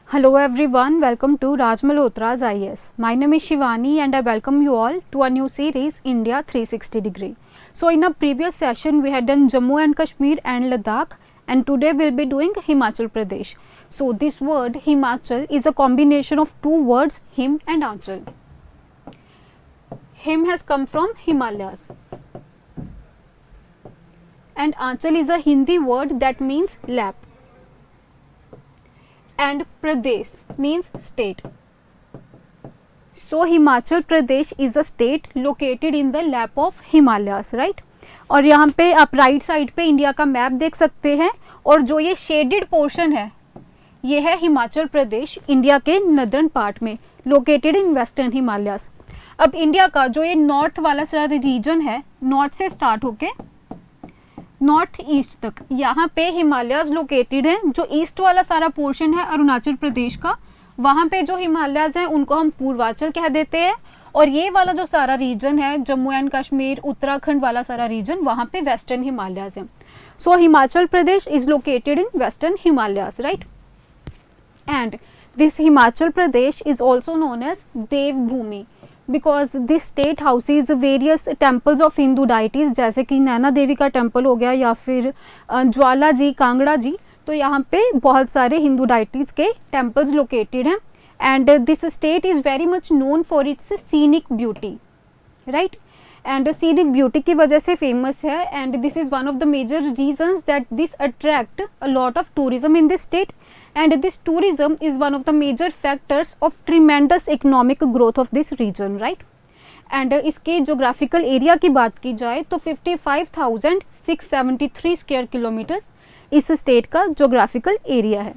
Hello everyone, welcome to Raj Malhotra's IAS. My name is Shivani and I welcome you all to a new series India 360 degree. So in a previous session we had done Jammu and Kashmir and Ladakh, and today we will be doing Himachal Pradesh. So this word Himachal is a combination of two words, Him and Anchal. Him has come from Himalayas and Anchal is a Hindi word that means lap. And Pradesh means state. So Himachal Pradesh is a state located in the lap of Himalayas, right? और यहाँ पे आप right side पे India का map देख सकते हैं और जो ये शेडेड पोर्शन है ये है हिमाचल प्रदेश, इंडिया के नदर्न पार्ट में लोकेटेड इन वेस्टर्न हिमालयास. अब इंडिया का जो ये नॉर्थ वाला सारा रीजन है, नॉर्थ से स्टार्ट होके नॉर्थ ईस्ट तक, यहाँ पे हिमालयाज लोकेटेड हैं. जो ईस्ट वाला सारा पोर्शन है अरुणाचल प्रदेश का, वहाँ पे जो हिमालयाज हैं उनको हम पूर्वांचल कह देते हैं. और ये वाला जो सारा रीजन है जम्मू एंड कश्मीर, उत्तराखंड वाला सारा रीजन, वहाँ पे वेस्टर्न हिमालयाज हैं. So Himachal Pradesh is located in western Himalayas, right? And this Himachal Pradesh is also known as Devbhoomi because this state houses various temples of Hindu deities, जैसे कि नैना देवी का टेम्पल हो गया या फिर ज्वाला जी, कांगड़ा जी. तो यहाँ पे बहुत सारे हिंदू डाइटीज के टेम्पल्स लोकेटेड हैं. And this state is very much known for its scenic beauty, right? And scenic beauty की वजह से फेमस है. And this is one of the major reasons that this attract a lot of tourism in this state. And this tourism is one of the major factors of tremendous economic growth of this region, right? And इसके geographical area की बात की जाए तो 55,673 square kilometres इस state का geographical area है.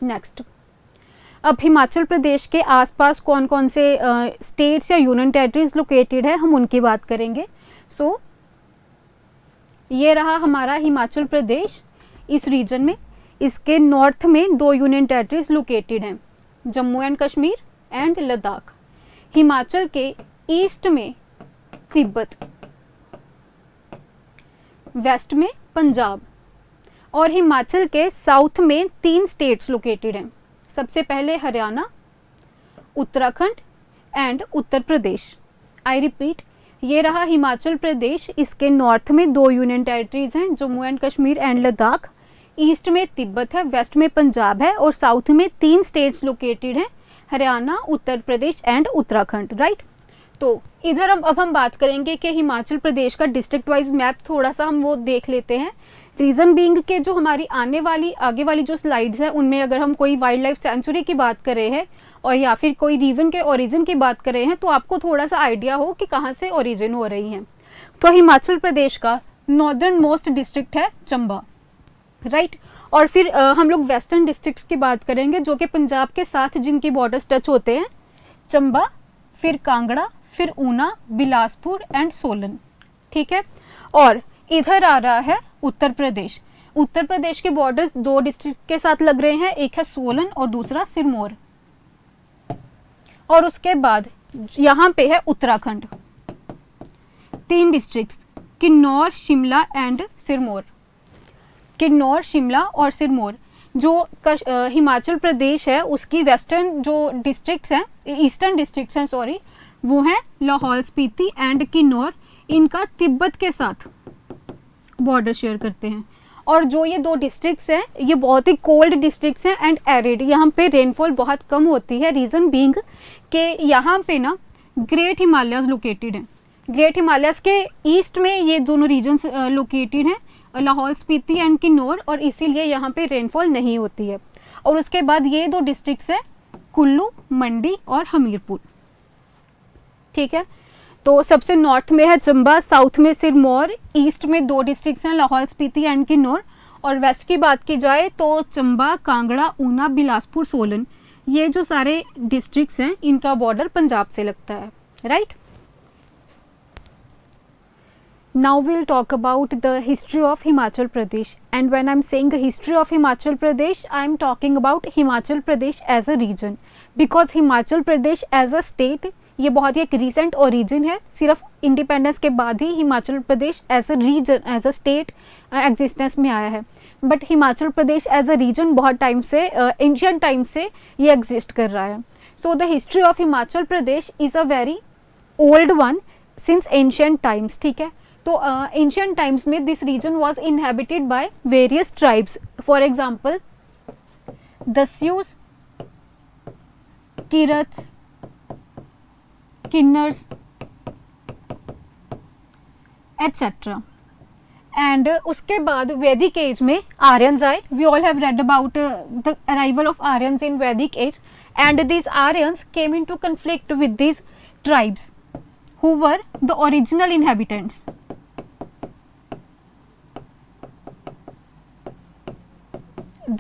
Next, अब हिमाचल प्रदेश के आसपास कौन कौन से स्टेट्स या यूनियन टेरिटरीज लोकेटेड है, हम उनकी बात करेंगे. सो ये रहा हमारा हिमाचल प्रदेश. इस रीजन में इसके नॉर्थ में दो यूनियन टेरिटरीज लोकेटेड हैं, जम्मू एंड कश्मीर एंड लद्दाख. हिमाचल के ईस्ट में तिब्बत, वेस्ट में पंजाब, और हिमाचल के साउथ में तीन स्टेट्स लोकेटेड हैं. सबसे पहले Haryana, Uttarakhand and Uttar Pradesh. I repeat, ये रहा हिमाचल प्रदेश. इसके नॉर्थ में दो यूनियन टेरिटरीज हैं, Jammu and Kashmir and Ladakh. East में तिब्बत है, वेस्ट में पंजाब है, और साउथ में तीन स्टेट्स लोकेटेड हैं, हरियाणा, उत्तर प्रदेश एंड उत्तराखंड, राइट? तो इधर अब हम बात करेंगे कि हिमाचल प्रदेश का डिस्ट्रिक्ट वाइज मैप थोड़ा सा हम वो देख लेते हैं. रीज़न बीइंग के जो हमारी आगे वाली जो स्लाइड्स हैं उनमें अगर हम कोई वाइल्ड लाइफ सेंचुरी की बात कर रहे हैं और या फिर कोई रीजन के ओरिजिन की बात कर रहे हैं तो आपको थोड़ा सा आइडिया हो कि कहाँ से ओरिजिन हो रही हैं. तो हिमाचल प्रदेश का नॉर्दर्न मोस्ट डिस्ट्रिक्ट है चंबा, राइट? और फिर हम लोग वेस्टर्न डिस्ट्रिक्ट्स की बात करेंगे जो कि पंजाब के साथ जिनकी बॉर्डर्स टच होते हैं, चंबा, फिर कांगड़ा, फिर ऊना, बिलासपुर एंड सोलन, ठीक है? और इधर आ रहा है उत्तर प्रदेश. उत्तर प्रदेश के बॉर्डर्स दो डिस्ट्रिक्ट के साथ लग रहे हैं, एक है सोलन और दूसरा सिरमौर. और उसके बाद यहाँ पे है उत्तराखंड, तीन डिस्ट्रिक्ट्स, किन्नौर, शिमला एंड सिरमौर. किन्नौर, शिमला और सिरमौर. जो हिमाचल प्रदेश है उसकी वेस्टर्न जो डिस्ट्रिक्ट्स हैं, ईस्टर्न डिस्ट्रिक्ट्स हैं सॉरी, वो हैं लाहौल स्पीति एंड किन्नौर. इनका तिब्बत के साथ बॉर्डर शेयर करते हैं. और जो ये दो डिस्ट्रिक्ट्स हैं ये बहुत ही कोल्ड डिस्ट्रिक्ट्स हैं एंड एरिड. यहाँ पे रेनफॉल बहुत कम होती है. रीज़न बीइंग कि यहाँ पे ना ग्रेट हिमालयाज लोकेटेड हैं. ग्रेट हिमालयाज के ईस्ट में ये दोनों रीजन्स लोकेटेड हैं, लाहौल स्पीति एंड किन्नौर, और इसीलिए यहाँ पे रेनफॉल नहीं होती है. और उसके बाद ये दो डिस्ट्रिक्ट्स हैं कुल्लू, मंडी और हमीरपुर, ठीक है? तो सबसे नॉर्थ में है चंबा, साउथ में सिरमौर, ईस्ट में दो डिस्ट्रिक्ट्स हैं लाहौल स्पीति एंड किन्नौर, और वेस्ट की बात की जाए तो चंबा, कांगड़ा, ऊना, बिलासपुर, सोलन. ये जो सारे डिस्ट्रिक्ट्स हैं इनका बॉर्डर पंजाब से लगता है, right? Now we'll talk about the history of Himachal Pradesh, and when I'm saying the history of Himachal Pradesh, I'm talking about Himachal Pradesh as a region, because Himachal Pradesh as a state ये बहुत ही एक recent origin है. सिर्फ independence के बाद ही Himachal Pradesh as a region, as a state existence में आया है. But Himachal Pradesh as a region बहुत टाइम से, एंशियंट टाइम से ये एग्जिस्ट कर रहा है. So the history of Himachal Pradesh is a very old one since ancient times. ठीक है, तो एंशियंट टाइम्स में this region was inhabited by various tribes. For example Dasyus, Kirats, Kinnars etcetera. And उसके बाद वैदिक एज में आर्यंस आए. We all have read about the arrival of Aryans in Vedic age, and these Aryans came into conflict with these tribes who were the original inhabitants.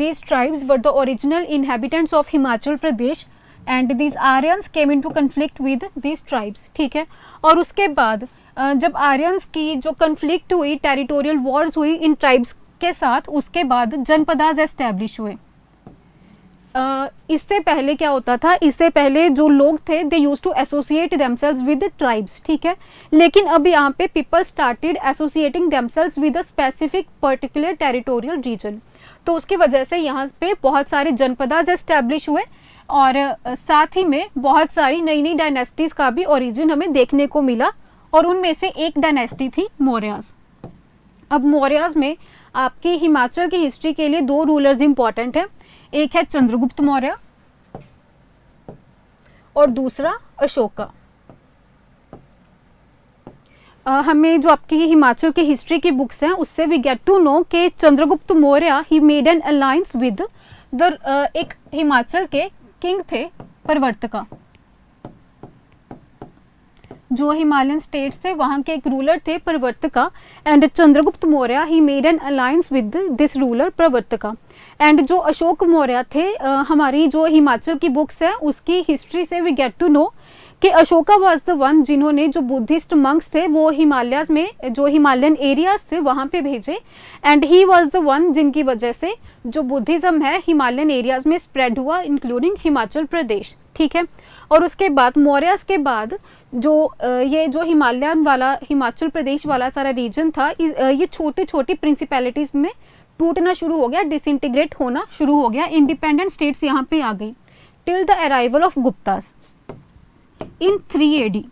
These tribes were the original inhabitants of Himachal Pradesh and these Aryans came into conflict with these tribes. ठीक है, और उसके बाद जब Aryans की जो conflict हुई, territorial Wars हुई इन ट्राइब्स के साथ, उसके बाद जनपदाज एस्टेब्लिश हुए. इससे पहले क्या होता था, इससे पहले जो लोग थे they use to associate themselves with tribes. ठीक है, लेकिन अब यहाँ पे people started associating themselves with a specific particular territorial region. तो उसकी वजह से यहाँ पे बहुत सारे जनपदाज एस्टेब्लिश हुए और साथ ही में बहुत सारी नई नई डायनेस्टीज का भी ओरिजिन हमें देखने को मिला, और उनमें से एक डायनेस्टी थी मौर्यास. अब मौर्यास में आपकी हिमाचल की हिस्ट्री के लिए दो रूलर्स इंपॉर्टेंट है. एक है चंद्रगुप्त मौर्य और दूसरा अशोका. हमें जो आपकी हिमाचल की हिस्ट्री की बुक्स हैं उससे वी गेट टू नो कि चंद्रगुप्त मौर्य ही made an alliance with the एक हिमाचल के किंग थे प्रवर्तका. जो हिमालयन स्टेट्स थे वहाँ के एक रूलर थे प्रवर्तका, एंड चंद्रगुप्त मौर्य ही made an alliance with this ruler Pravartaka. And जो अशोक मौर्य थे, हमारी जो हिमाचल की बुक्स है उसकी हिस्ट्री से वी गेट टू नो कि अशोका वाज द वन जिन्होंने जो बुद्धिस्ट मंक्स थे वो हिमालयस में, जो हिमालयन एरियाज थे वहाँ पे भेजे, and he was the one जिनकी वजह से जो बुद्धिज्म है हिमालयन एरियाज में स्प्रेड हुआ, इंक्लूडिंग हिमाचल प्रदेश. ठीक है, और उसके बाद मौर्यस के बाद जो ये जो हिमालयन वाला, हिमाचल प्रदेश वाला सारा रीजन था, ये छोटी छोटी प्रिंसिपैलिटीज में टूटना शुरू हो गया, डिसइंटीग्रेट होना शुरू हो गया. इंडिपेंडेंट स्टेट्स यहाँ पे आ गई till the arrival of Guptas in 3 AD.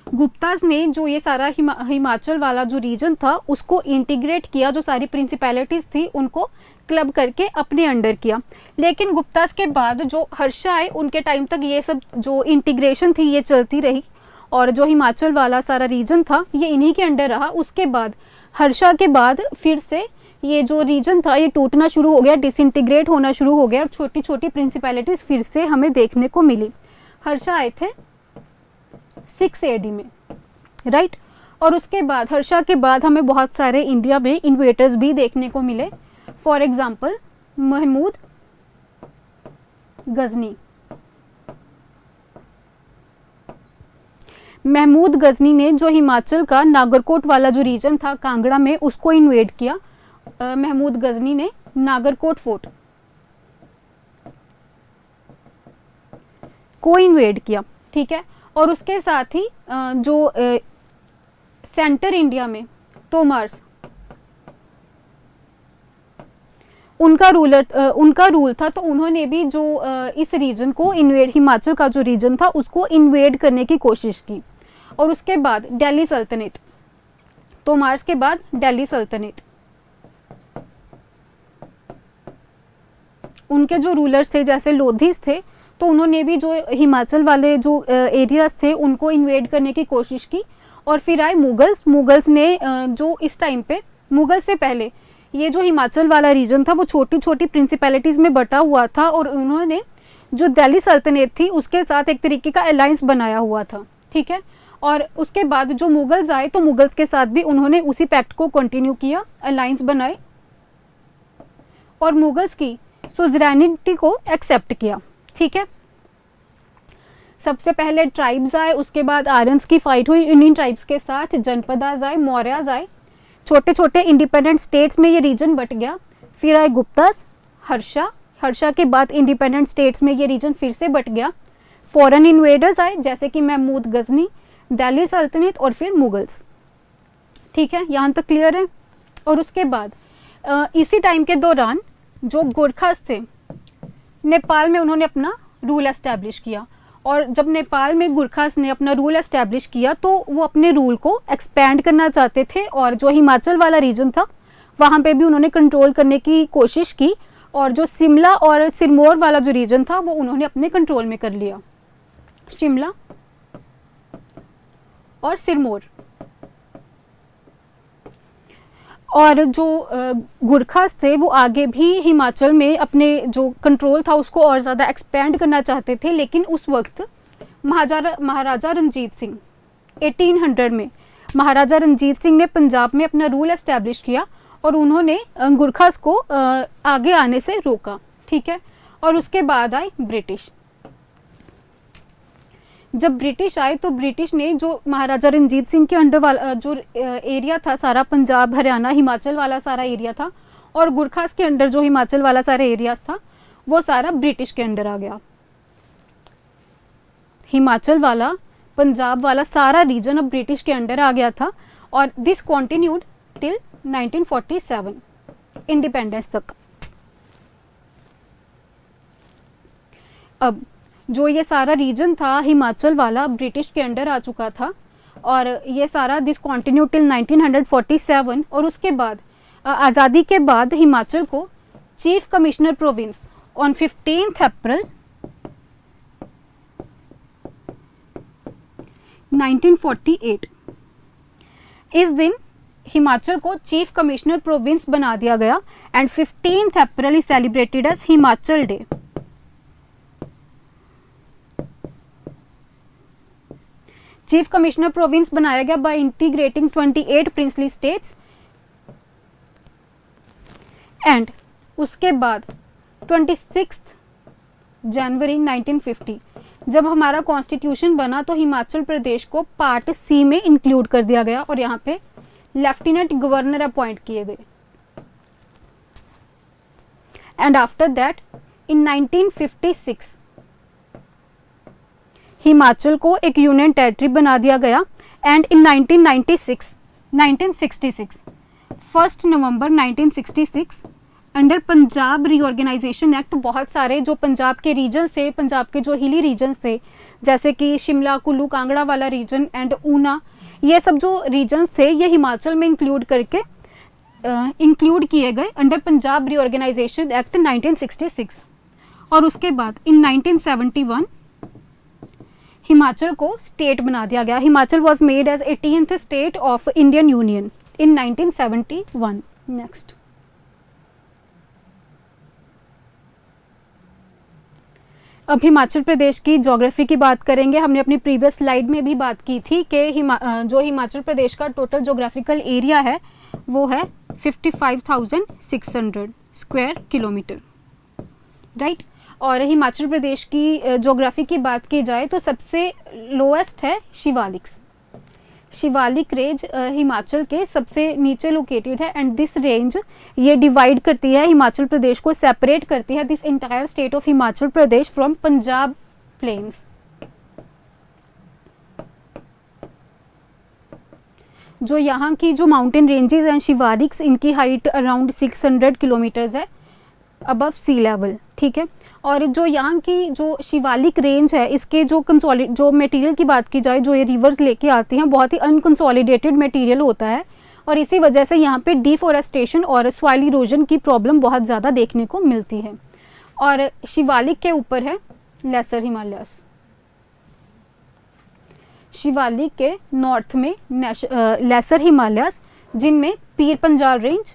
Guptas ने जो ये सारा हिमाचल वाला जो रीजन था उसको इंटीग्रेट किया, जो सारी प्रिंसिपैलिटीज थी उनको क्लब करके अपने अंडर किया. लेकिन गुप्तास के बाद जो हर्षा आए उनके टाइम तक ये सब जो इंटीग्रेशन थी ये चलती रही, और जो हिमाचल वाला सारा रीजन था ये इन्हीं के अंडर रहा. उसके बाद हर्षा के बाद फिर से ये जो रीजन था ये टूटना शुरू हो गया, डिसइंटीग्रेट होना शुरू हो गया, और छोटी छोटी प्रिंसिपैलिटीज फिर से हमें देखने को मिली. हर्षा आए थे 6 AD में, राइट. और उसके बाद हर्षा के बाद हमें बहुत सारे इंडिया में इन्वेटर्स भी देखने को मिले. For example Mahmud Ghazni. महमूद गजनी ने जो हिमाचल का नागरकोट वाला जो रीजन था कांगड़ा में उसको इन्वेड किया. महमूद गजनी ने नागरकोट फोर्ट को इन्वेड किया. ठीक है, और उसके साथ ही जो सेंटर इंडिया में तोमार्स, उनका रूल था, तो उन्होंने भी जो इस रीजन को इन्वेड, हिमाचल का जो रीजन था उसको इन्वेड करने की कोशिश की. और उसके बाद दिल्ली सल्तनत, तोमार्स के बाद दिल्ली सल्तनत, उनके जो रूलर्स थे जैसे लोधीस थे, तो उन्होंने भी जो हिमाचल वाले जो एरियाज थे उनको इन्वेड करने की कोशिश की. और फिर आए मुगल्स ने जो इस टाइम पे, मुगल से पहले ये जो हिमाचल वाला रीजन था वो छोटी छोटी प्रिंसिपैलिटीज में बटा हुआ था, और उन्होंने जो दिल्ली सल्तनत थी उसके साथ एक तरीके का अलायंस बनाया हुआ था. ठीक है, और उसके बाद जो मुगल्स आए तो मुगल्स के साथ भी उन्होंने उसी पैक्ट को कंटिन्यू किया, अलायंस बनाए और मुगल्स की सुज़रैनिटी को एक्सेप्ट किया. ठीक है, सबसे पहले ट्राइब्स आए, उसके बाद आर्यंस की फाइट हुई इंडियन ट्राइब्स के साथ, जनपदाज आए, मौर्याज आए, छोटे छोटे इंडिपेंडेंट स्टेट्स में ये रीजन बट गया. फिर आए गुप्तास, हर्षा के बाद इंडिपेंडेंट स्टेट्स में ये रीजन फिर से बट गया. फॉरेन इन्वेडर्स आए जैसे कि महमूद गजनी, दिल्ली सल्तनत और फिर मुगल्स. ठीक है, यहाँ तक क्लियर है. और उसके बाद इसी टाइम के दौरान जो गोरखास थे नेपाल में उन्होंने अपना रूल एस्टैब्लिश किया, और जब नेपाल में गुरखास ने अपना रूल एस्टैब्लिश किया तो वो अपने रूल को एक्सपैंड करना चाहते थे, और जो हिमाचल वाला रीजन था वहाँ पे भी उन्होंने कंट्रोल करने की कोशिश की, और जो शिमला और सिरमौर वाला जो रीजन था वो उन्होंने अपने कंट्रोल में कर लिया, शिमला और सिरमौर। और जो गुरखास थे वो आगे भी हिमाचल में अपने जो कंट्रोल था उसको और ज़्यादा एक्सपेंड करना चाहते थे, लेकिन उस वक्त महाराजा रंजीत सिंह 1800 में महाराजा रंजीत सिंह ने पंजाब में अपना रूल एस्टैब्लिश किया और उन्होंने गुरखास को आगे आने से रोका, ठीक है। और उसके बाद आए ब्रिटिश। जब ब्रिटिश आए तो ब्रिटिश ने जो महाराजा रंजीत सिंह के अंडर वाला जो एरिया था सारा, पंजाब हरियाणा हिमाचल वाला सारा एरिया था, और गुरखास के अंडर जो हिमाचल वाला सारा एरियाज था वो सारा ब्रिटिश के अंडर आ गया। हिमाचल वाला पंजाब वाला सारा रीजन अब ब्रिटिश के अंडर आ गया था, और दिस कॉन्टिन्यूड टिल 1947 इंडिपेंडेंस तक। अब जो ये सारा रीजन था हिमाचल वाला ब्रिटिश के अंडर आ चुका था, और ये सारा दिस कॉन्टिन्यू टिल 1947। और उसके बाद आज़ादी के बाद हिमाचल को चीफ कमिश्नर प्रोविंस ऑन 15 अप्रैल 1948 इस दिन हिमाचल को चीफ कमिश्नर प्रोविंस बना दिया गया, and 15 April is celebrated as Himachal day. Chief commissioner province बनाया गया by integrating 28 princely states, and उसके बाद 26 जनवरी 1950 जब हमारा कॉन्स्टिट्यूशन बना तो हिमाचल प्रदेश को पार्ट सी में इंक्लूड कर दिया गया, और यहाँ पे लेफ्टिनेंट गवर्नर अपॉइंट किए गए। And after that in 1956 Himachal को एक यूनियन टेरिटरी बना दिया गया, and in 1966 1 November 1966 under Punjab reorganisation act बहुत सारे जो पंजाब के रीजन्स थे, पंजाब के जो हिली रीजन्स थे जैसे कि शिमला, कुल्लू, कांगड़ा वाला रीजन एंड ऊना, ये सब जो रीजन्स थे ये हिमाचल में इंक्लूड किए गए अंडर पंजाब रीऑर्गेनाइजेशन एक्ट 1966। और उसके बाद इन 1971 हिमाचल को स्टेट बना दिया गया। Himachal was made as 18th state of Indian union in 1971। Next, अब हिमाचल प्रदेश की ज्योग्राफी की बात करेंगे। हमने अपनी प्रीवियस स्लाइड में भी बात की थी कि जो हिमाचल प्रदेश का टोटल ज्योग्राफिकल एरिया है वो है 55,600 स्क्वायर किलोमीटर, राइट। और हिमाचल प्रदेश की ज्योग्राफी की बात की जाए तो सबसे लोएस्ट है शिवालिक्स। शिवालिक रेंज हिमाचल के सबसे नीचे लोकेटेड है, एंड दिस रेंज ये डिवाइड करती है हिमाचल प्रदेश को, सेपरेट करती है this entire state of Himachal Pradesh from Punjab plains. जो यहाँ की जो माउंटेन रेंजेस हैं शिवालिक्स, इनकी हाइट अराउंड 600 किलोमीटर्स है अबव सी लेवल, ठीक है। और जो यहाँ की जो शिवालिक रेंज है इसके जो जो मटेरियल की बात की जाए, जो ये रिवर्स लेके आती हैं बहुत ही अनकंसोलिडेटेड मटेरियल होता है, और इसी वजह से यहाँ पे डिफॉरेस्टेशन और सॉइल इरोजन की प्रॉब्लम बहुत ज़्यादा देखने को मिलती है। और शिवालिक के ऊपर है लेसर हिमालयस। शिवालिक के नॉर्थ में लेसर हिमालयस, जिनमें पीर पंजाल रेंज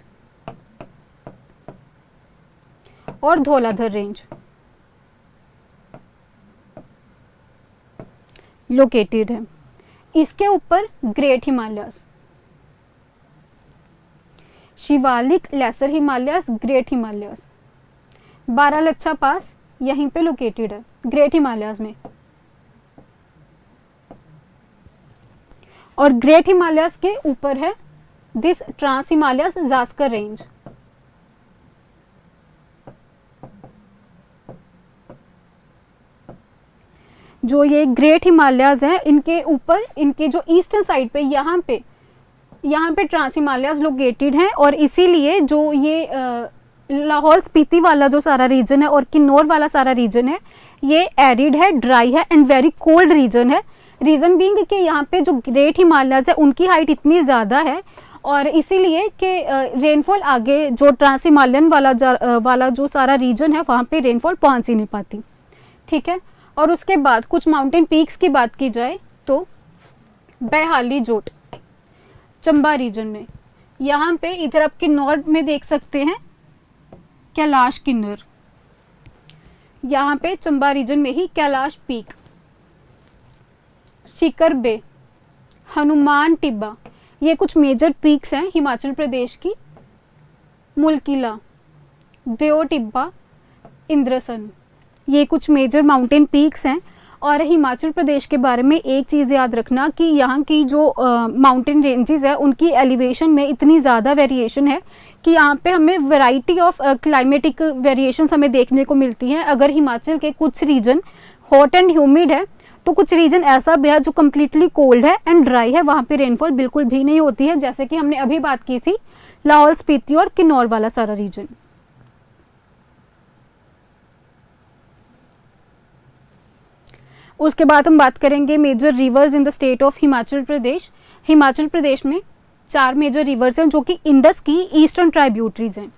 और धौलाधर रेंज लोकेटेड है। इसके ऊपर great Himalayas, Shivalik, lesser Himalayas, great Himalayas, Baralacha pass यहीं पे लोकेटेड है ग्रेट हिमालयस में। और ग्रेट हिमालयस के ऊपर है this trans Himalayas Zanskar range. जो ये ग्रेट हिमालयाज हैं इनके ऊपर, इनके जो ईस्टर्न साइड पे यहाँ पे यहाँ पे ट्रांस हिमालयाज लोकेटेड हैं और इसीलिए जो ये लाहौल स्पीति वाला जो सारा रीजन है और किन्नौर वाला सारा रीजन है ये एरिड है, ड्राई है एंड वेरी कोल्ड रीजन है। रीज़न बीइंग कि यहाँ पे जो ग्रेट हिमालयाज है उनकी हाइट इतनी ज़्यादा है और इसीलिए कि रेनफॉल आगे जो ट्रांस हिमालयन वाला जो सारा रीजन है वहाँ पे रेनफॉल पहुँच ही नहीं पाती। ठीक है, और उसके बाद कुछ माउंटेन पीक्स की बात की जाए तो बैहाली जोट चंबा रीजन में, यहाँ पे इधर आप किन्नौर में देख सकते हैं कैलाश किन्नर, यहाँ पे चंबा रीजन में ही कैलाश पीक, शिकर बे, हनुमान टिब्बा, ये कुछ मेजर पीक्स हैं हिमाचल प्रदेश की। मुलकिला, देओ टिब्बा, इंद्रसन, ये कुछ मेजर माउंटेन पीक्स हैं। और हिमाचल प्रदेश के बारे में एक चीज़ याद रखना कि यहाँ की जो माउंटेन रेंजेस है उनकी एलिवेशन में इतनी ज़्यादा वेरिएशन है कि यहाँ पे हमें वैरायटी ऑफ क्लाइमेटिक वेरिएशंस हमें देखने को मिलती हैं। अगर हिमाचल के कुछ रीजन हॉट एंड ह्यूमिड है तो कुछ रीजन ऐसा भी है जो कम्प्लीटली कोल्ड है एंड ड्राई है, वहाँ पे रेनफॉल बिल्कुल भी नहीं होती है, जैसे कि हमने अभी बात की थी लाहौल स्पीति और किन्नौर वाला सारा रीजन। उसके बाद हम बात करेंगे major rivers in the state of Himachal Pradesh. Himachal Pradesh में 4 मेजर रिवर्स हैं जो कि इंडस की ईस्टर्न ट्राइब्यूटरीज हैं,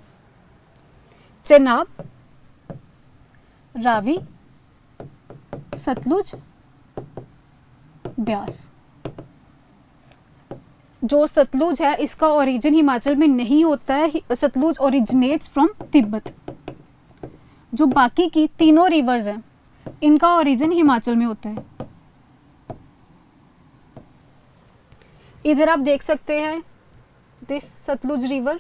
चेनाब, रावी, सतलुज, ब्यास। जो सतलुज है इसका ओरिजिन हिमाचल में नहीं होता है, सतलुज ओरिजिनेट्स फ्रॉम तिब्बत। जो बाकी की तीनों रिवर्स हैं इनका ओरिजिन हिमाचल में होता है। इधर आप देख सकते हैं दिस सतलुज रिवर,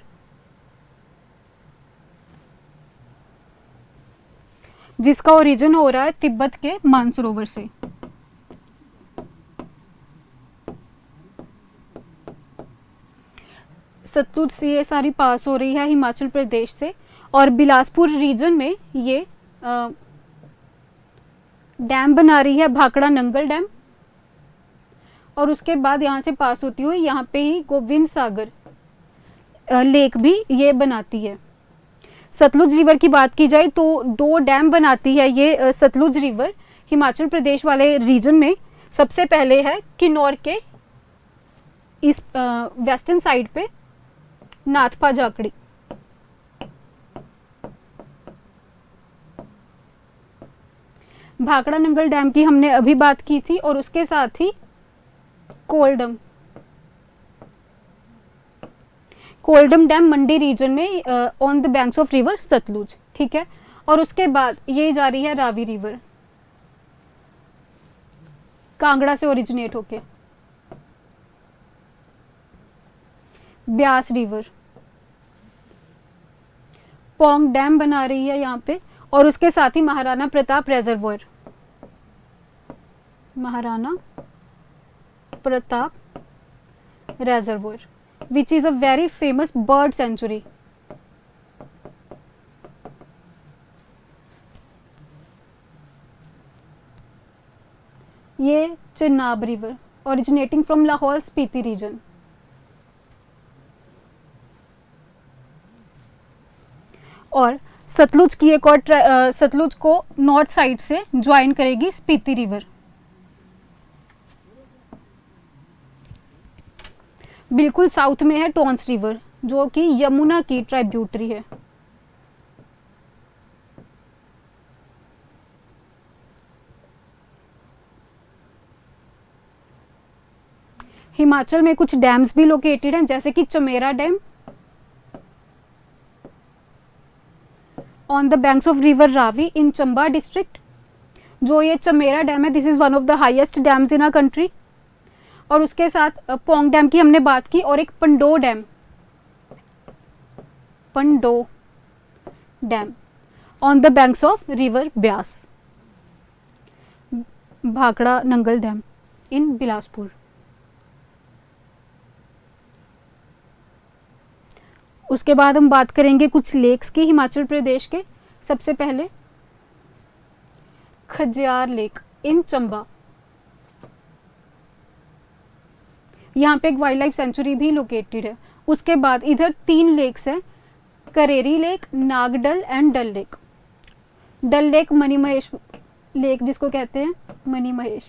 जिसका ओरिजिन हो रहा है तिब्बत के मानसरोवर से। सतलुज से ये सारी पास हो रही है हिमाचल प्रदेश से और बिलासपुर रीजन में ये डैम बना रही है, भाखड़ा नंगल डैम, और उसके बाद यहाँ से पास होती हुई यहाँ पे ही गोविंद सागर लेक भी ये बनाती है। सतलुज रिवर की बात की जाए तो 2 डैम बनाती है ये सतलुज रिवर हिमाचल प्रदेश वाले रीजन में। सबसे पहले है किन्नौर के इस वेस्टर्न साइड पे नाथपा जाखड़ी, भाखड़ा नंगल डैम की हमने अभी बात की थी, और उसके साथ ही कोल्डम डैम मंडी रीजन में on the banks of river Sutlej. ठीक है, और उसके बाद ये जा रही है रावी रिवर कांगड़ा से ओरिजिनेट होके, ब्यास रिवर, पोंग डैम बना रही है यहाँ पे, और उसके साथ ही Maharana Pratap reservoir, Maharana Pratap reservoir which is a very famous bird sanctuary। ये Chenab river originating from Lahaul Spiti region. और सतलुज की एक और सतलुज को नॉर्थ साइड से ज्वाइन करेगी स्पीति रिवर। बिल्कुल साउथ में है टॉन्स रिवर जो कि यमुना की ट्राइब्यूटरी है। हिमाचल में कुछ डैम्स भी लोकेटेड हैं जैसे कि Chamera dam on the banks of river Ravi in Chamba district. जो ये चमेरा डैम है this is one of the highest dams in a country. और उसके साथ पोंग डैम की हमने बात की, और एक Pandoh dam on the banks of river Beas, Bhakra Nangal dam in Bilaspur. उसके बाद हम बात करेंगे कुछ लेक्स की हिमाचल प्रदेश के। सबसे पहले खज्जियार लेक इन चंबा, यहाँ पे एक वाइल्ड लाइफ सेंचुरी भी लोकेटेड है। उसके बाद इधर 3 लेक्स हैं, Kareri lake, Nagdal and Dal lake. Dal lake Mani Mahesh lake जिसको कहते हैं, Mani Mahesh,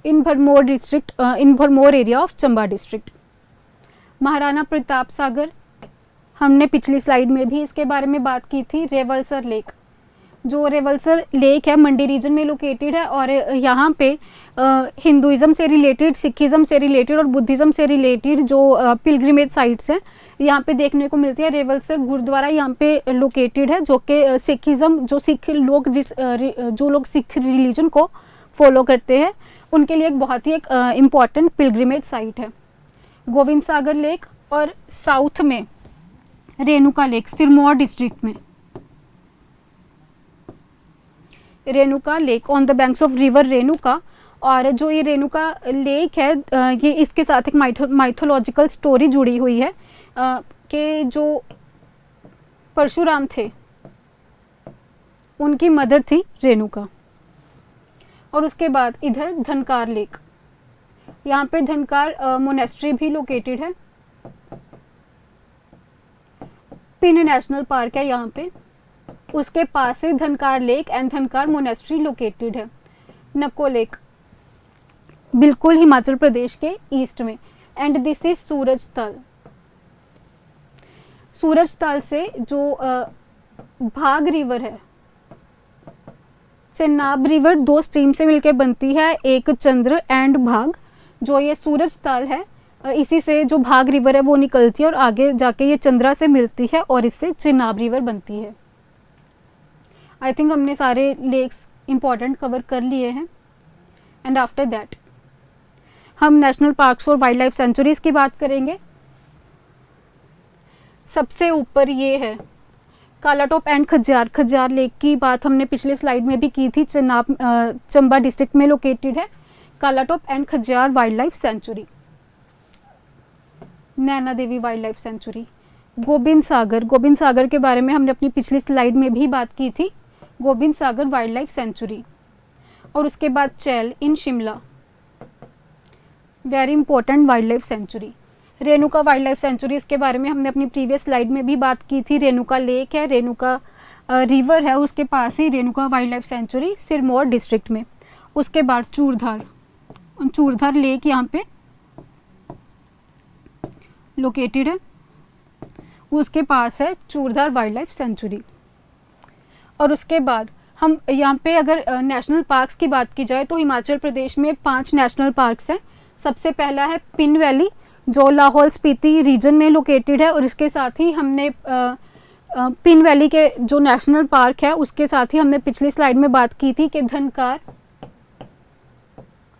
in Bharmour district, in Bharmour area of Chamba district. Maharana Pratap Sagar, हमने पिछली स्लाइड में भी इसके बारे में बात की थी। रेवलसर लेक, जो रेवलसर लेक है मंडी रीजन में लोकेटेड है और यहाँ पे हिंदुइज्म से रिलेटेड, सिखिज़्म से रिलेटेड और बुद्धिज़्म से रिलेटेड जो पिलग्रिमेज साइट्स हैं यहाँ पे देखने को मिलती है। रेवलसर गुरुद्वारा यहाँ पे लोकेटेड है, जो कि सिखिज़्म, जो सिख लोग जो लोग सिख रिलीजन को फॉलो करते हैं उनके लिए एक बहुत ही एक इम्पॉर्टेंट पिलग्रिमेज साइट है। गोविंद सागर लेक और साउथ में रेणुका लेक, सिरमौर डिस्ट्रिक्ट में Renuka lake on the banks of river Renuka. और जो ये रेणुका लेक है ये इसके साथ एक माइथोलॉजिकल स्टोरी जुड़ी हुई है कि जो परशुराम थे उनकी मदर थी रेणुका। और उसके बाद इधर धनकार लेक, यहाँ पे धनकार मोनेस्ट्री भी लोकेटेड है। पिन नेशनल पार्क है यहाँ पे, उसके पास से धनकार लेक एंड धनकार मोनेस्ट्री लोकेटेड है। नको लेक बिल्कुल हिमाचल प्रदेश के ईस्ट में। एंड दिस इज सूरज ताल। सूरज ताल से जो भाग रिवर है, चेनाब रिवर 2 स्ट्रीम से मिलकर बनती है, एक चंद्र एंड भाग। जो ये सूरज ताल है इसी से जो भाग रिवर है वो निकलती है और आगे जाके ये चंद्रा से मिलती है और इससे चेनाब रिवर बनती है। आई थिंक हमने सारे लेक्स इंपॉर्टेंट कवर कर लिए हैं। एंड आफ्टर दैट हम नेशनल पार्क्स और वाइल्ड लाइफ सेंचुरीज की बात करेंगे। सबसे ऊपर ये है कालाटॉप एंड खज्जियार। खज्जियार लेक की बात हमने पिछले स्लाइड में भी की थी, चंबा डिस्ट्रिक्ट में लोकेटेड है Kalatop and Khajjiar wild life sanctuary. Naina Devi wild life sanctuary. Gobind Sagar, Gobind Sagar के बारे में हमने अपनी पिछली स्लाइड में भी बात की थी, Gobind Sagar wild life sanctuary. और उसके बाद Chail in Shimla, very important wild life sanctuary. Renuka wild life sanctuary, इसके बारे में हमने अपनी प्रीवियस स्लाइड में भी बात की थी। रेणुका लेक है, रेणुका रिवर है, उसके पास ही Renuka wild life sanctuary Sirmaur district में। उसके बाद चूरधार, चूरधार लेक यहाँ पे लोकेटेड है, उसके पास है चूरधार वाइल्ड लाइफ सेंचुरी। और उसके बाद हम यहाँ पे अगर नेशनल पार्क्स की बात की जाए तो हिमाचल प्रदेश में 5 नेशनल पार्क्स हैं। सबसे पहला है पिन वैली, जो लाहौल स्पीति रीजन में लोकेटेड है और इसके साथ ही हमने पिन वैली के जो नेशनल पार्क है उसके साथ ही हमने पिछली स्लाइड में बात की थी कि धनकार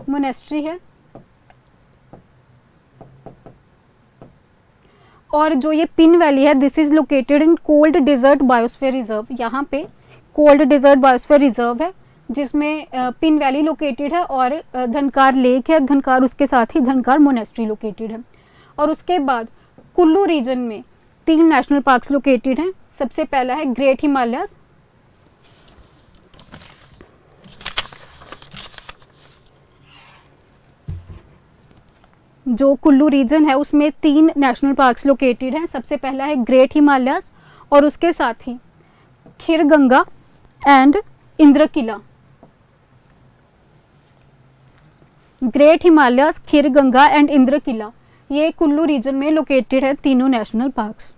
मोनेस्ट्री है। और जो ये पिन वैली है this is located in cold desert biosphere reserve. यहाँ पे कोल्ड डेजर्ट बायोस्फीयर रिजर्व है जिसमें पिन वैली लोकेटेड है और धनकार लेक है, धनकार उसके साथ ही धनकार मोनेस्ट्री लोकेटेड है। और उसके बाद कुल्लू रीजन में 3 नेशनल पार्क्स लोकेटेड हैं। सबसे पहला है ग्रेट हिमालयस, जो कुल्लू रीजन है उसमें 3 नेशनल पार्क्स लोकेटेड हैं। सबसे पहला है ग्रेट हिमालयस और उसके साथ ही Khir Ganga and Indrakila. Great Himalayas, Khir Ganga and Indrakila, ये कुल्लू रीजन में लोकेटेड है तीनों नेशनल पार्क्स।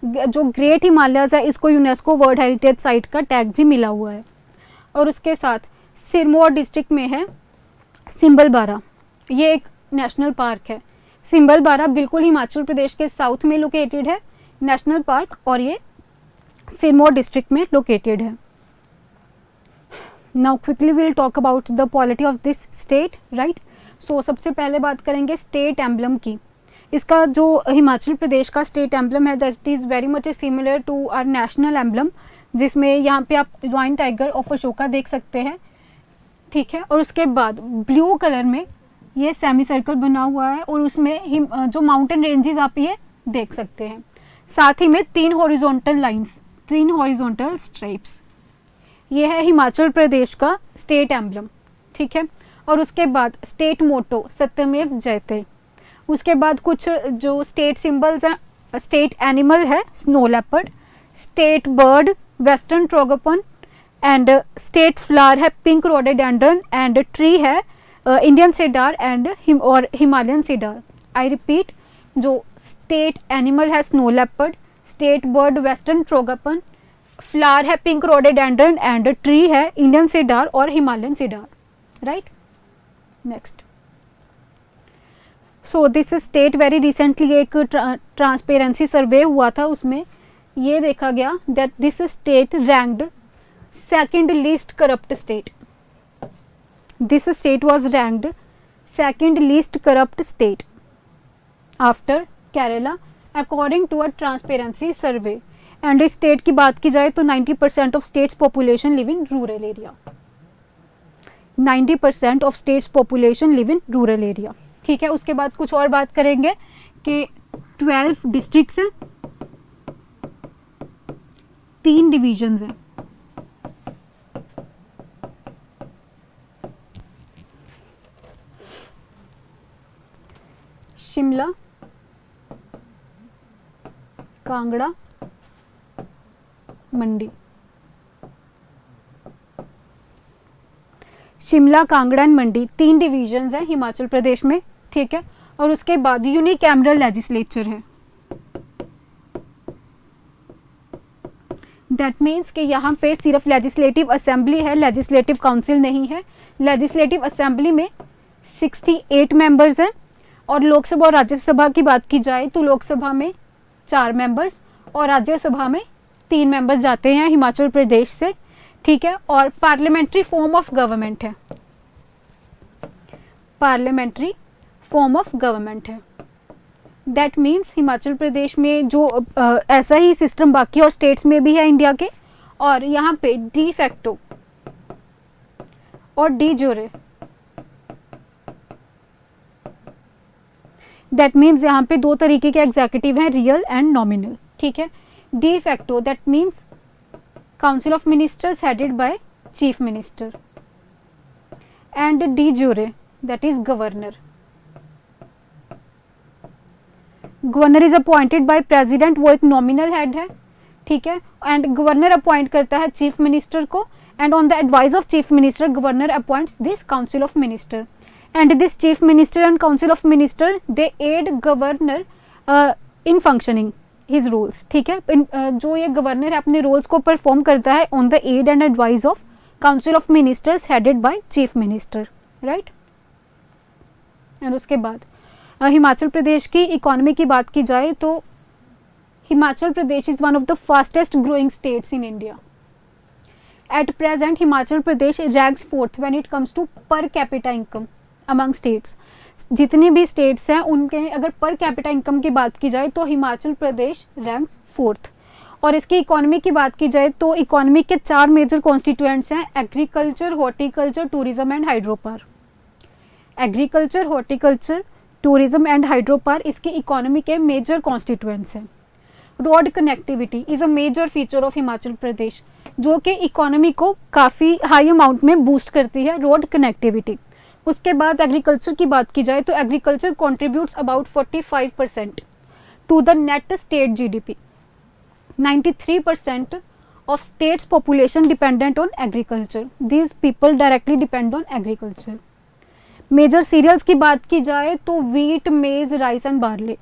जो ग्रेट हिमालयस है इसको यूनेस्को वर्ल्ड हेरिटेज साइट का टैग भी मिला हुआ है। और उसके साथ सिरमौर डिस्ट्रिक्ट में है सिंबलबारा, ये एक नेशनल पार्क है। सिंबलबारा बिल्कुल हिमाचल प्रदेश के साउथ में लोकेटेड है नेशनल पार्क और ये सिरमौर डिस्ट्रिक्ट में लोकेटेड है। Now quickly we will talk about the polity of this state, right. So सबसे पहले बात करेंगे स्टेट एम्बलम की। इसका जो हिमाचल प्रदेश का स्टेट एम्बलम है that is very much similar to our national emblem, जिसमें यहाँ पे आप लायन टाइगर ऑफ अशोका देख सकते हैं, ठीक है। और उसके बाद ब्लू कलर में ये सेमी सर्कल बना हुआ है और उसमें जो माउंटेन रेंजेस आप ये देख सकते हैं। साथ ही में 3 हॉरिजॉन्टल लाइंस, 3 हॉरिजॉन्टल स्ट्राइप्स। ये है हिमाचल प्रदेश का स्टेट एम्बलम, ठीक है। और उसके बाद स्टेट मोटो सत्यमेव जयते। उसके बाद कुछ जो स्टेट सिंबल्स हैं, स्टेट एनिमल है snow leopard, state bird western tragopan, and state flower है पिंक रोडोडेंड्रन, एंड ट्री है Indian cedar and Himalayan cedar. I repeat, जो स्टेट एनिमल है snow leopard, state bird western tragopan, flower है pink rhododendron and tree है Indian cedar और Himalayan cedar, right. Next, so this state very recently एक transparency survey हुआ था, उसमें ये देखा गया that this state ranked second least corrupt state. This state was ranked second least corrupt state after Kerala according to a transparency survey. And इस state की बात की जाए तो 90% of state's population live in rural area. 90% of state's population live in rural area, ठीक है। उसके बाद कुछ और बात करेंगे कि 12 डिस्ट्रिक्ट्स हैं, 3 डिवीजन्स हैं। शिमला, कांगड़ा, मंडी। शिमला, कांगड़ा एंड मंडी 3 डिवीजन्स हैं हिमाचल प्रदेश में, ठीक है। और उसके बाद यूनिकैमरल लेजिस्लेचर है। दैट मीन्स कि यहाँ पे सिर्फ लेजिस्लेटिव असेंबली है, लेजिस्लेटिव काउंसिल नहीं है। लेजिस्लेटिव असेंबली में 68 मेंबर्स हैं, और लोकसभा और राज्यसभा की बात की जाए तो लोकसभा में 4 मेंबर्स और राज्यसभा में 3 मेंबर्स जाते हैं हिमाचल प्रदेश से, ठीक है। और पार्लियामेंट्री फॉर्म ऑफ गवर्नमेंट है, पार्लियामेंट्री फॉर्म ऑफ गवर्नमेंट है। दैट मीन्स हिमाचल प्रदेश में जो ऐसा ही सिस्टम बाकी और स्टेट्स में भी है इंडिया के, और यहाँ पे डी फैक्टो और डी जोरे। दैट मीन्स यहाँ पे 2 तरीके के एग्जीक्यूटिव हैं, रियल एंड नॉमिनल, ठीक है। De facto that means council of ministers headed by chief minister, and de jure that is governor. Governor is appointed by president, वो एक नॉमिनल हेड है, ठीक है। एंड गवर्नर अपॉइंट करता है चीफ मिनिस्टर को, and on the advice of chief minister governor appoints this council of minister, and this chief minister and council of minister they aid governor in functioning his rules, ठीक है। जो ये governor है अपने roles को perform करता है on the aid and advice of council of ministers headed by chief minister, right. And उसके बाद हिमाचल प्रदेश की इकोनॉमी की बात की जाए तो Himachal Pradesh is one of the fastest growing states in India. At present Himachal Pradesh ranks 4th when it comes to per capita income among states. जितनी भी स्टेट्स हैं उनके अगर पर कैपिटा इनकम की बात की जाए तो हिमाचल प्रदेश रैंक्स 4th। और इसकी इकोनॉमी की बात की जाए तो इकोनॉमी के 4 मेजर कॉन्स्टिट्यूएंट्स हैं, agriculture, horticulture, tourism and hydropower. Agriculture, horticulture, tourism and hydropower इसकी इकोनॉमी के मेजर कॉन्स्टिट्यूएंट्स हैं। Road connectivity is a major feature of Himachal Pradesh, जो कि इकोनॉमी को काफ़ी हाई अमाउंट में बूस्ट करती है, रोड कनेक्टिविटी। उसके बाद एग्रीकल्चर की बात की जाए तो agriculture contributes about 45% to the net state GDP. 93% of state's population dependent on agriculture. These people directly depend on agriculture. Major cereals की बात की जाए तो wheat, maize, rice and barley,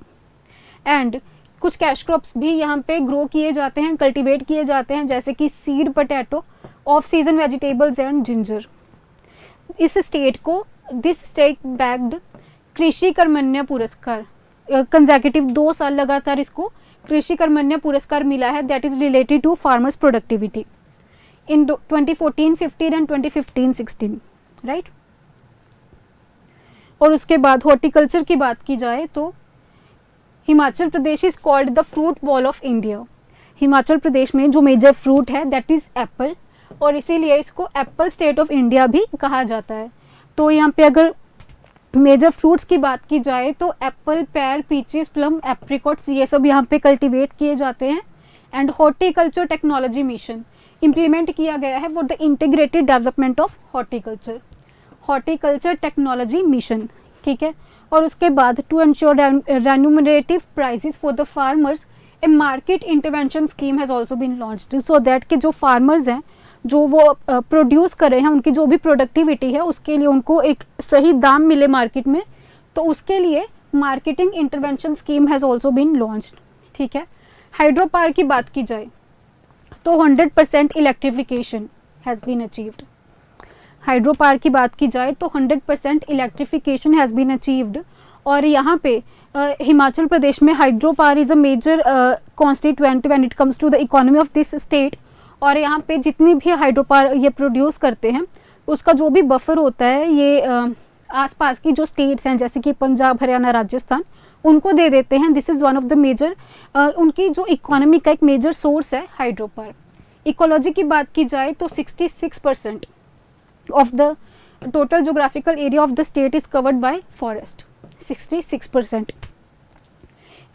and कुछ कैश क्रॉप्स भी यहाँ पे ग्रो किए जाते हैं, कल्टीवेट किए जाते हैं, जैसे कि seed potato, off season vegetables and ginger. इस स्टेट को दिस स्टेट बैग्ड कृषि कर्मण्य पुरस्कार, कंसेक्यूटिव 2 साल लगातार इसको कृषि कर्मण्य पुरस्कार मिला है, that is related to farmers productivity in 2014-15 and 2015-16, right. और उसके बाद हॉर्टिकल्चर की बात की जाए तो Himachal Pradesh is called the fruit bowl of India. Himachal Pradesh में जो मेजर फ्रूट है दैट इज एप्पल, और इसीलिए इसको एप्पल स्टेट ऑफ इंडिया भी कहा जाता है। तो यहाँ पे अगर मेजर फ्रूट्स की बात की जाए तो apple, pear, peaches, plum, apricots ये सब यहाँ पे कल्टीवेट किए जाते हैं। And horticulture technology mission implement किया गया है for the integrated development of horticulture. Horticulture technology mission, ठीक है। और उसके बाद to ensure remunerative prices for the farmers a market intervention scheme has also been launched, so that कि जो फार्मर्स हैं जो वो प्रोड्यूस कर रहे हैं उनकी जो भी प्रोडक्टिविटी है उसके लिए उनको एक सही दाम मिले मार्केट में, तो उसके लिए marketing intervention scheme has also been launched, ठीक है। हाइड्रो पावर की बात की जाए तो 100% electrification has been achieved. Hydro power की बात की जाए तो 100% इलेक्ट्रिफिकेशन हैज़ बीन अचीव्ड। और यहाँ पे हिमाचल प्रदेश में hydro power is a major constituent when it comes to the economy of this state. और यहाँ पे जितनी भी हाइड्रो पावर ये प्रोड्यूस करते हैं उसका जो भी बफर होता है ये आसपास की जो स्टेट्स हैं जैसे कि पंजाब, हरियाणा, राजस्थान, उनको दे देते हैं। This is one of the major उनकी जो इकोनॉमी का एक मेजर सोर्स है हाइड्रो पावर। इकोलॉजी की बात की जाए तो 66% of the total geographical area of the state is covered by forest, 66%।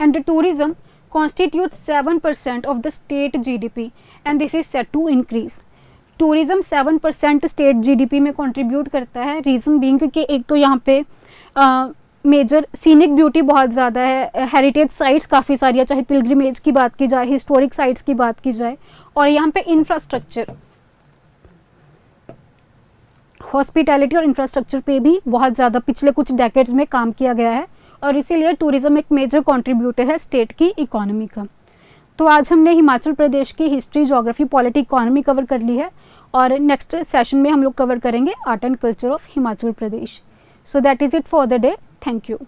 And tourism constitutes 7% of the state GDP and this is set to increase. Tourism 7% state GDP में contribute करता है। Reason being कि एक तो यहाँ पे major scenic beauty बहुत ज़्यादा है, हेरिटेज साइट्स काफ़ी सारी है, चाहे पिलग्रिमेज की बात की जाए, हिस्टोरिक साइट्स की बात की जाए, और यहाँ पे इंफ्रास्ट्रक्चर, हॉस्पिटैलिटी और इंफ्रास्ट्रक्चर पे भी बहुत ज़्यादा पिछले कुछ डेकेड्स में काम किया गया है और इसीलिए टूरिज़्म एक मेजर कंट्रीब्यूटर है स्टेट की इकोनॉमी का। तो आज हमने हिमाचल प्रदेश की history, geography, polity, economy cover कर ली है और नेक्स्ट सेशन में हम लोग कवर करेंगे art and culture of Himachal Pradesh. So that is it for the day. Thank you.